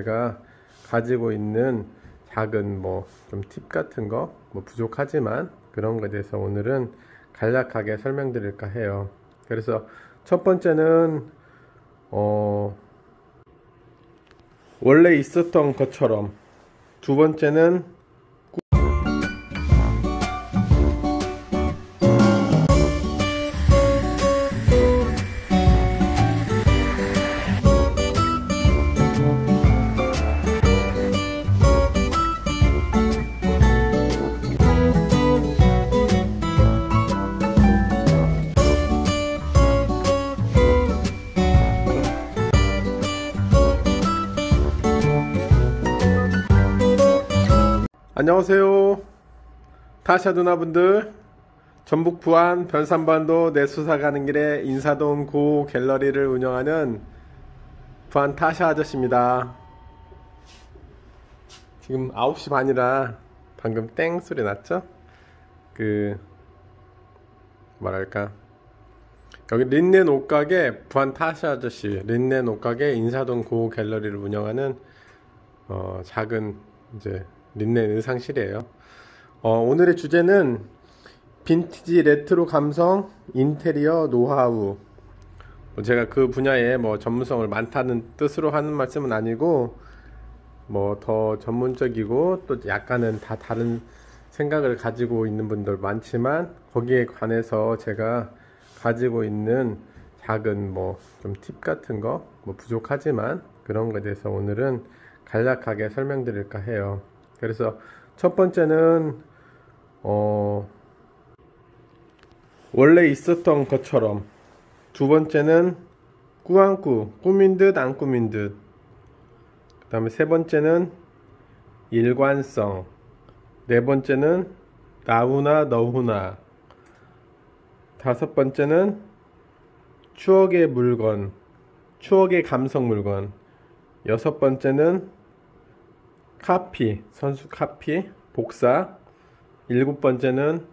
제가 가지고 있는 작은 좀 팁 같은 거 부족하지만 그런 거에 대해서 오늘은 간략하게 설명드릴까 해요. 그래서 첫 번째는 원래 있었던 것처럼, 두 번째는 안녕하세요 타샤 누나분들, 전북 부안 변산반도 내수사 가는 길에 인사동 고 갤러리를 운영하는 부안 타샤 아저씨입니다. 지금 9시 반이라 방금 땡 소리 났죠? 뭐랄까, 여기 린넨 옷가게 부안 타샤 아저씨 린넨 옷가게 인사동 고 갤러리를 운영하는 작은 이제 린넨 의상실이에요. 오늘의 주제는 빈티지 레트로 감성 인테리어 노하우. 제가 그 분야에 전문성을 많다는 뜻으로 하는 말씀은 아니고, 더 전문적이고 또 약간은 다 다른 생각을 가지고 있는 분들 많지만, 거기에 관해서 제가 가지고 있는 작은 좀 팁 같은 거 부족하지만 그런 거에 대해서 오늘은 간략하게 설명드릴까 해요. 그래서 첫 번째는 원래 있었던 것처럼, 두 번째는 꾸안꾸, 꾸민 듯 안 꾸민 듯, 그 다음에 세 번째는 일관성, 네 번째는 나훈아 너훈아, 다섯 번째는 추억의 물건, 추억의 감성 물건, 여섯 번째는 카피, 선수 카피, 복사, 일곱 번째는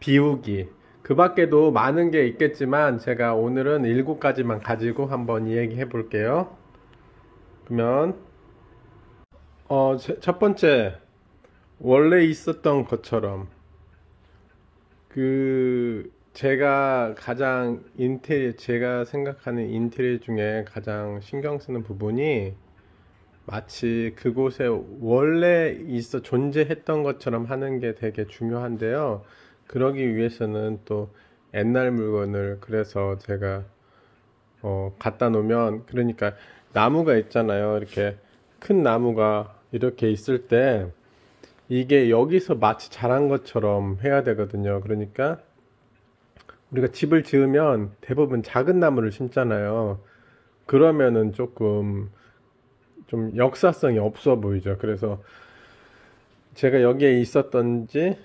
비우기. 그 밖에도 많은 게 있겠지만 제가 오늘은 7가지만 가지고 한번 이야기해 볼게요. 그러면 첫 번째, 원래 있었던 것처럼. 제가 제가 생각하는 인테리어 중에 가장 신경 쓰는 부분이, 마치 그곳에 원래 존재했던 것처럼 하는 게 되게 중요한데요. 그러기 위해서는 또 옛날 물건을, 그래서 제가 갖다 놓으면, 그러니까 나무가 있잖아요. 이렇게 큰 나무가 이렇게 있을 때 이게 여기서 마치 자란 것처럼 해야 되거든요. 그러니까 우리가 집을 지으면 대부분 작은 나무를 심잖아요. 그러면은 좀 역사성이 없어 보이죠. 그래서 제가 여기에 있었던지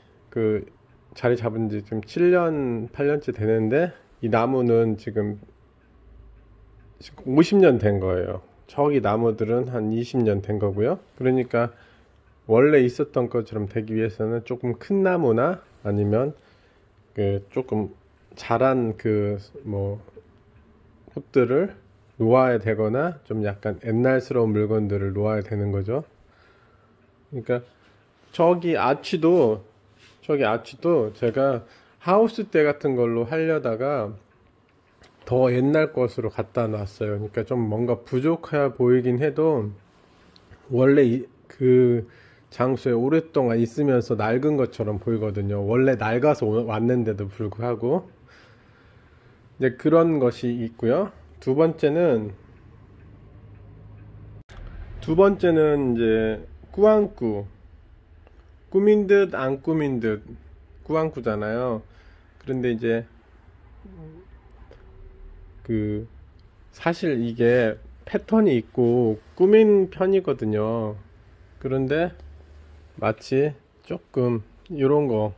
자리 잡은 지 지금 7년 8년째 되는데, 이 나무는 지금 50년 된 거예요. 저기 나무들은 한 20년 된 거고요. 그러니까 원래 있었던 것처럼 되기 위해서는 조금 큰 나무나 아니면 조금 자란 꽃들을 놓아야 되거나, 좀 약간 옛날스러운 물건들을 놓아야 되는 거죠. 그러니까 저기 아치도 제가 하우스대 같은 걸로 하려다가 더 옛날 것으로 갖다 놨어요. 그러니까 좀 뭔가 부족해 보이긴 해도, 원래 그 장소에 오랫동안 있으면서 낡은 것처럼 보이거든요. 원래 낡아서 왔는데도 불구하고. 이제 그런 것이 있고요. 두 번째는 이제 꾸안꾸, 꾸민 듯 안 꾸민 듯 꾸안꾸잖아요. 그런데 이제 사실 이게 패턴이 있고 꾸민 편이거든요. 그런데 마치 조금 이런 거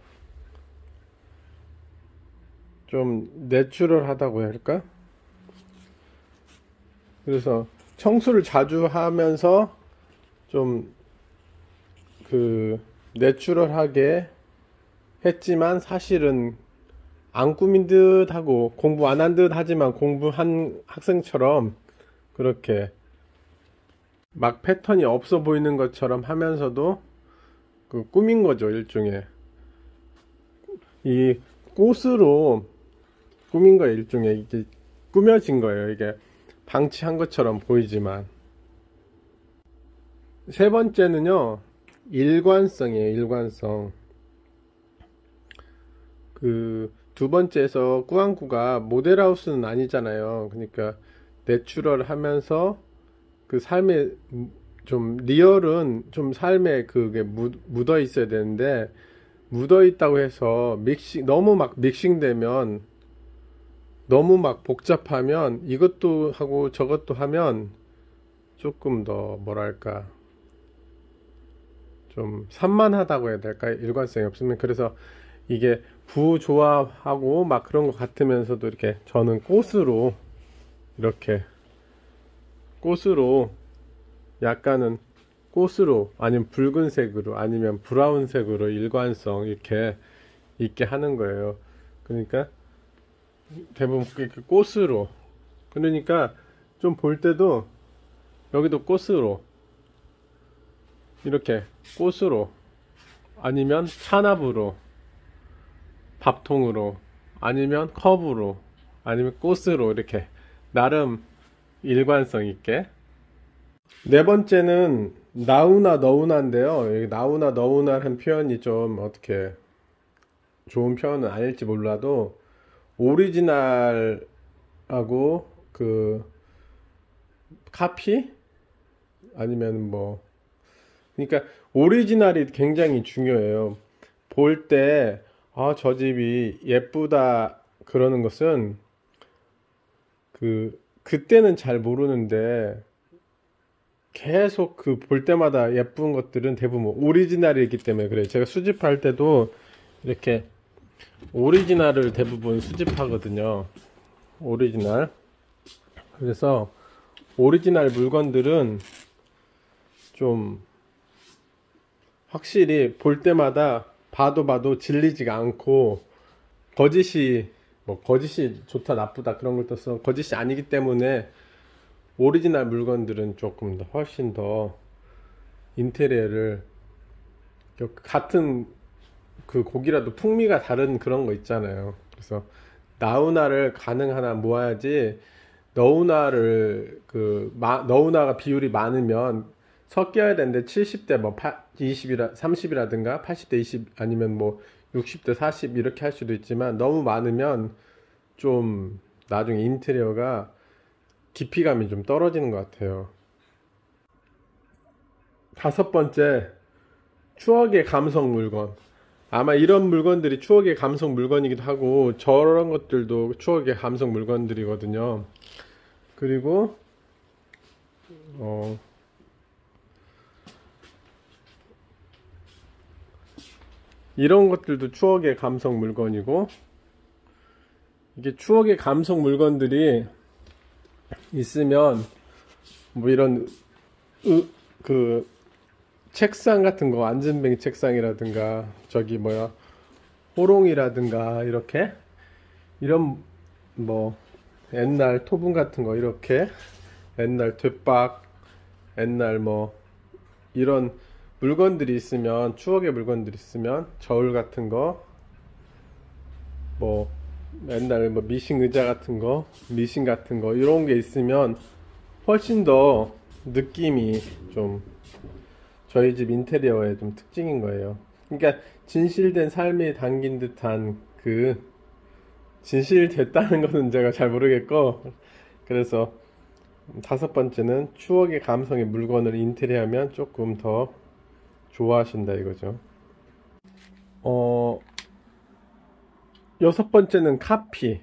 좀 내추럴하다고 해야 할까? 그래서 청소를 자주 하면서 좀 내추럴하게 했지만, 사실은 안 꾸민 듯 하고 공부 안 한 듯 하지만 공부한 학생처럼 그렇게 막 패턴이 없어 보이는 것처럼 하면서도 그 꾸민 거죠, 일종의. 이 꽃으로 꾸민 거예요, 일종의. 이게 꾸며진 거예요. 이게 방치한 것처럼 보이지만. 세 번째는요, 일관성이에요, 일관성. 그 두 번째에서 꾸안꾸가 모델하우스는 아니잖아요. 그러니까 내추럴 하면서 그 삶에 좀 리얼은 좀 삶에 그게 묻어 있어야 되는데, 묻어 있다고 해서 너무 막 믹싱되면, 너무 막 복잡하면 이것도 하고 저것도 하면 조금 더 뭐랄까 좀 산만하다고 해야 될까요? 일관성이 없으면. 그래서 이게 부조합하고 막 그런 것 같으면서도 이렇게 저는 이렇게 꽃으로 약간은 꽃으로 아니면 붉은색으로 아니면 브라운색으로 일관성 이렇게 있게 하는 거예요. 그러니까 대부분 이렇게 꽃으로, 그러니까 좀 볼 때도 여기도 꽃으로 이렇게 꽃으로 아니면 찬압으로 밥통으로 아니면 컵으로 아니면 꽃으로 이렇게 나름 일관성 있게. 네 번째는 나우나 너우나인데요. 여기 나우나 너우나라는 표현이 좀 어떻게 좋은 표현은 아닐지 몰라도 오리지널하고 그 카피 아니면 뭐, 그러니까 오리지널이 굉장히 중요해요. 볼 때 저 집이 예쁘다 그러는 것은 그때는 잘 모르는데 계속 그 볼 때마다 예쁜 것들은 대부분 오리지널이기 때문에 그래요. 제가 수집할 때도 이렇게 오리지널을 대부분 수집하거든요. 오리지널. 그래서 오리지널 물건들은 좀 확실히 볼 때마다 봐도 질리지가 않고, 거짓이 좋다 나쁘다 그런 걸 떠서 거짓이 아니기 때문에 오리지널 물건들은 조금 더 훨씬 더 인테리어를, 같은 그 곡이라도 풍미가 다른 그런 거 있잖아요. 그래서 나우나를 가능하나 모아야지. 너우나가 비율이 많으면 섞여야 되는데 70대 뭐 20이라 30이라든가 80대 20 아니면 뭐 60대 40 이렇게 할 수도 있지만, 너무 많으면 좀 나중에 인테리어가 깊이감이 좀 떨어지는 것 같아요. 다섯 번째, 추억의 감성 물건. 아마 이런 물건들이 추억의 감성 물건이기도 하고 저런 것들도 추억의 감성 물건들이거든요. 그리고 이런 것들도 추억의 감성 물건이고, 이게 추억의 감성 물건들이 있으면 뭐 이런 그 책상 같은 거, 안전뱅이 책상이라든가 저기 뭐야 호롱이라든가 이렇게 이런 뭐 옛날 토분 같은 거, 이렇게 옛날 뒷박, 옛날 뭐 이런 물건들이 있으면, 추억의 물건들이 있으면 저울 같은 거, 뭐 옛날 뭐 미싱 의자 같은 거, 미싱 같은 거 이런 게 있으면 훨씬 더 느낌이 좀 저희 집 인테리어의 좀 특징인 거예요. 그러니까 진실된 삶이 담긴 듯한 진실됐다는 것은 제가 잘 모르겠고, 그래서 다섯 번째는 추억의 감성의 물건을 인테리어하면 조금 더 좋아하신다 이거죠. 여섯 번째는 카피,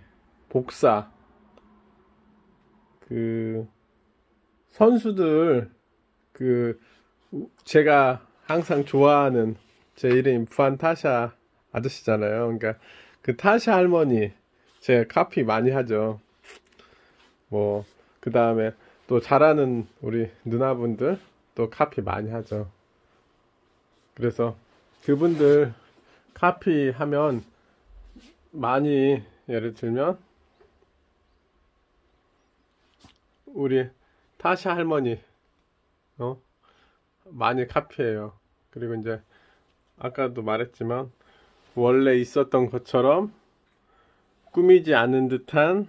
복사. 그 선수들, 그 제가 항상 좋아하는, 제 이름이 부안타샤 아저씨잖아요. 그러니까 그 타샤 할머니 제가 카피 많이 하죠. 뭐 그 다음에 또 잘하는 우리 누나분들 또 카피 많이 하죠. 그래서 그분들 카피 하면 많이, 예를 들면 우리 타샤 할머니 어? 많이 카피해요. 그리고 이제 아까도 말했지만 원래 있었던 것처럼 꾸미지 않은 듯한,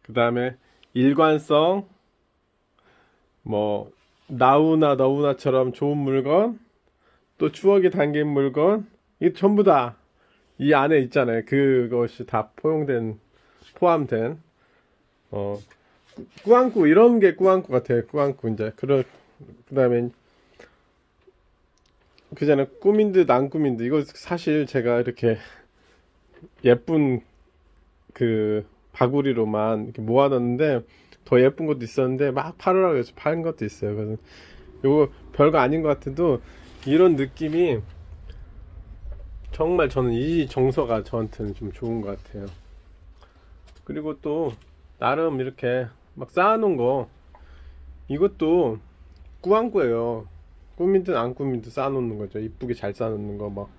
그 다음에 일관성, 뭐 나우나 너우나처럼 좋은 물건, 또 추억이 담긴 물건, 이게 전부 다 이 안에 있잖아요. 그것이 다 포함된 어 꾸안꾸, 이런 게 꾸안꾸 같아요. 꾸안꾸. 이제 그다음에 그잖아요. 꾸민 듯 안 꾸민 듯. 이거 사실 제가 이렇게 예쁜 그 바구리로만 이렇게 모아놨는데, 더 예쁜 것도 있었는데 막 팔으라고 해서 파는 것도 있어요. 그래서 이거 별거 아닌 것 같아도 이런 느낌이 정말, 저는 이 정서가 저한테는 좀 좋은 것 같아요. 그리고 또 나름 이렇게 막 쌓아놓은 거, 이것도 꾸안꾸예요. 꾸민 듯 안 꾸민 듯 쌓아놓는 거죠. 이쁘게 잘 쌓아놓는 거 막.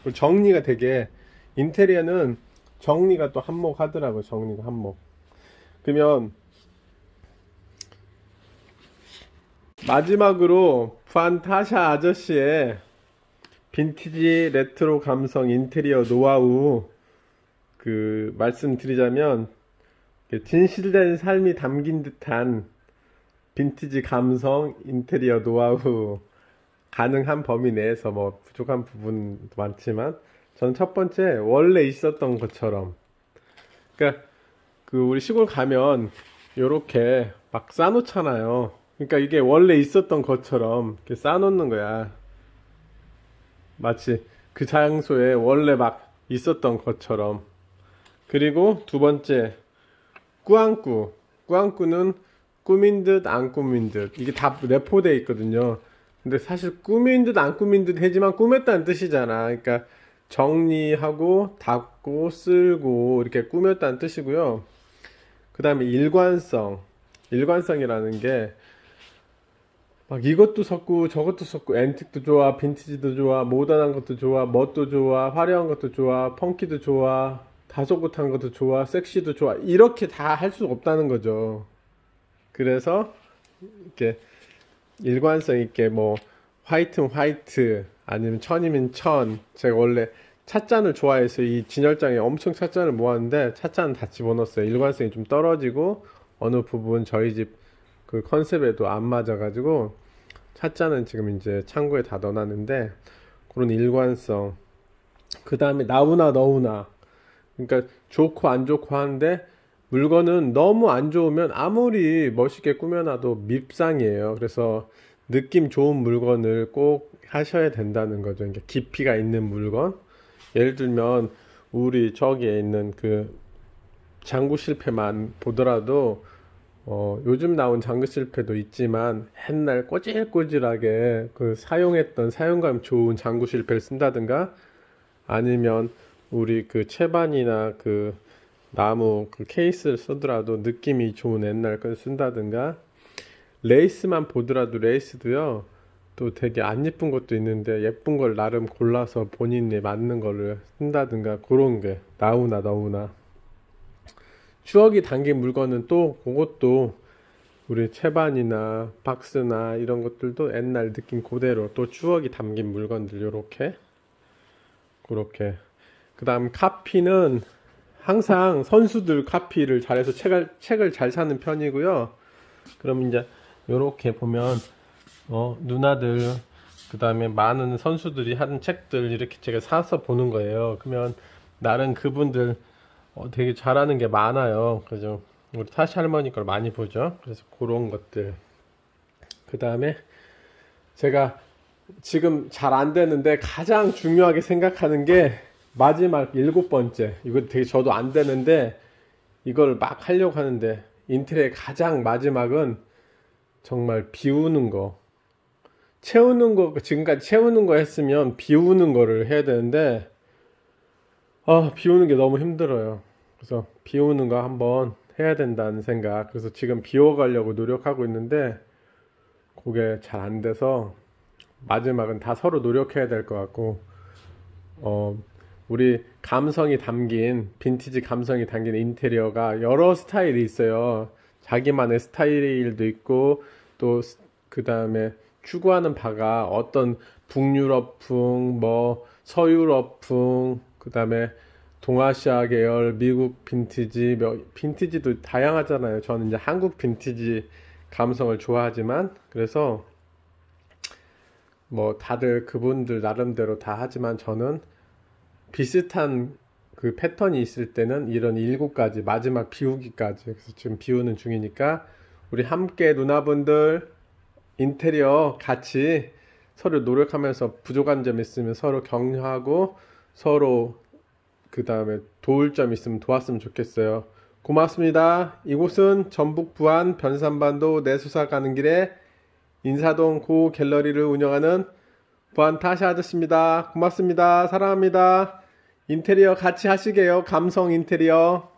그리고 정리가 되게, 인테리어는 정리가 또 한몫하더라고요. 정리가 한몫. 그러면 마지막으로 판타샤 아저씨의 빈티지 레트로 감성 인테리어 노하우 말씀드리자면, 진실된 삶이 담긴 듯한 빈티지 감성 인테리어 노하우, 가능한 범위 내에서 뭐 부족한 부분도 많지만, 저는 첫 번째, 원래 있었던 것처럼. 그러니까 우리 시골 가면 요렇게 막 쌓아놓잖아요. 그러니까 이게 원래 있었던 것처럼 이렇게 쌓아놓는 거야. 마치 그 장소에 원래 막 있었던 것처럼. 그리고 두 번째, 꾸안꾸. 꾸안꾸는 꾸민 듯 안 꾸민 듯, 이게 다 내포되어 있거든요. 근데 사실 꾸민 듯 안 꾸민 듯 하지만 꾸몄다는 뜻이잖아. 그러니까 정리하고 닦고 쓸고 이렇게 꾸몄다는 뜻이고요. 그 다음에 일관성. 일관성이라는 게 막 이것도 섞고 저것도 섞고, 앤틱도 좋아, 빈티지도 좋아, 모던한 것도 좋아, 멋도 좋아, 화려한 것도 좋아, 펑키도 좋아, 다소곳한 것도 좋아, 섹시도 좋아, 이렇게 다 할 수 없다는 거죠. 그래서 이렇게 일관성 있게, 뭐 화이트면 화이트, 아니면 천이면 천. 제가 원래 찻잔을 좋아해서 이 진열장에 엄청 찻잔을 모았는데 찻잔은 다 집어넣었어요. 일관성이 좀 떨어지고 어느 부분 저희 집 그 컨셉에도 안 맞아가지고 찻잔은 지금 이제 창고에 다 넣어놨는데, 그런 일관성. 그 다음에 나우나 너우나. 그러니까 좋고 안 좋고 하는데, 물건은 너무 안 좋으면 아무리 멋있게 꾸며놔도 밉상이에요. 그래서 느낌 좋은 물건을 꼭 하셔야 된다는 거죠. 그러니까 깊이가 있는 물건. 예를 들면 우리 저기에 있는 그 장구 실패만 보더라도, 요즘 나온 장구 실패도 있지만 옛날 꼬질꼬질하게 그 사용했던 사용감 좋은 장구 실패를 쓴다든가, 아니면 우리 그 채반이나 그 나무 그 케이스를 쓰더라도 느낌이 좋은 옛날 걸 쓴다든가, 레이스만 보더라도 레이스도요 또 되게 안 예쁜 것도 있는데 예쁜 걸 나름 골라서 본인에 맞는 거를 쓴다든가, 그런 게 나우나 너우나. 추억이 담긴 물건은 또 그것도 우리 채반이나 박스나 이런 것들도 옛날 느낌 그대로 또 추억이 담긴 물건들, 요렇게 그렇게. 그 다음 카피는 항상 선수들 카피를 잘해서 책을 잘 사는 편이고요. 그럼 이제 요렇게 보면 누나들, 그 다음에 많은 선수들이 하는 책들 이렇게 제가 사서 보는 거예요. 그러면 나름 그분들 되게 잘하는 게 많아요. 그래서 우리 타시 할머니 걸 많이 보죠. 그래서 그런 것들. 그 다음에 제가 지금 잘 안 되는데 가장 중요하게 생각하는 게 마지막 7번째. 이거 되게 저도 안 되는데 이걸 막 하려고 하는데, 인테리어의 가장 마지막은 정말 비우는 거. 채우는 거, 지금까지 채우는 거 했으면 비우는 거를 해야 되는데, 비우는 게 너무 힘들어요. 그래서 비우는 거 한번 해야 된다는 생각. 그래서 지금 비워가려고 노력하고 있는데 그게 잘 안 돼서 마지막은 다 서로 노력해야 될 것 같고, 우리 감성이 담긴, 빈티지 감성이 담긴 인테리어가 여러 스타일이 있어요. 자기만의 스타일도 있고, 또 그 다음에 추구하는 바가 어떤 북유럽풍, 뭐 서유럽풍, 그 다음에 동아시아 계열, 미국 빈티지, 빈티지도 다양하잖아요. 저는 이제 한국 빈티지 감성을 좋아하지만, 그래서 뭐 다들 그분들 나름대로 다 하지만 저는 비슷한 그 패턴이 있을 때는 이런 7가지 마지막 비우기까지, 그래서 지금 비우는 중이니까 우리 함께 누나분들 인테리어 같이 서로 노력하면서 부족한 점 있으면 서로 격려하고 서로 그 다음에 도울 점 있으면 도왔으면 좋겠어요. 고맙습니다. 이곳은 전북 부안 변산반도 내수사 가는 길에 인사동 고 갤러리를 운영하는 부안 타샤 아저씨입니다. 고맙습니다. 사랑합니다. 인테리어 같이 하시게요. 감성 인테리어.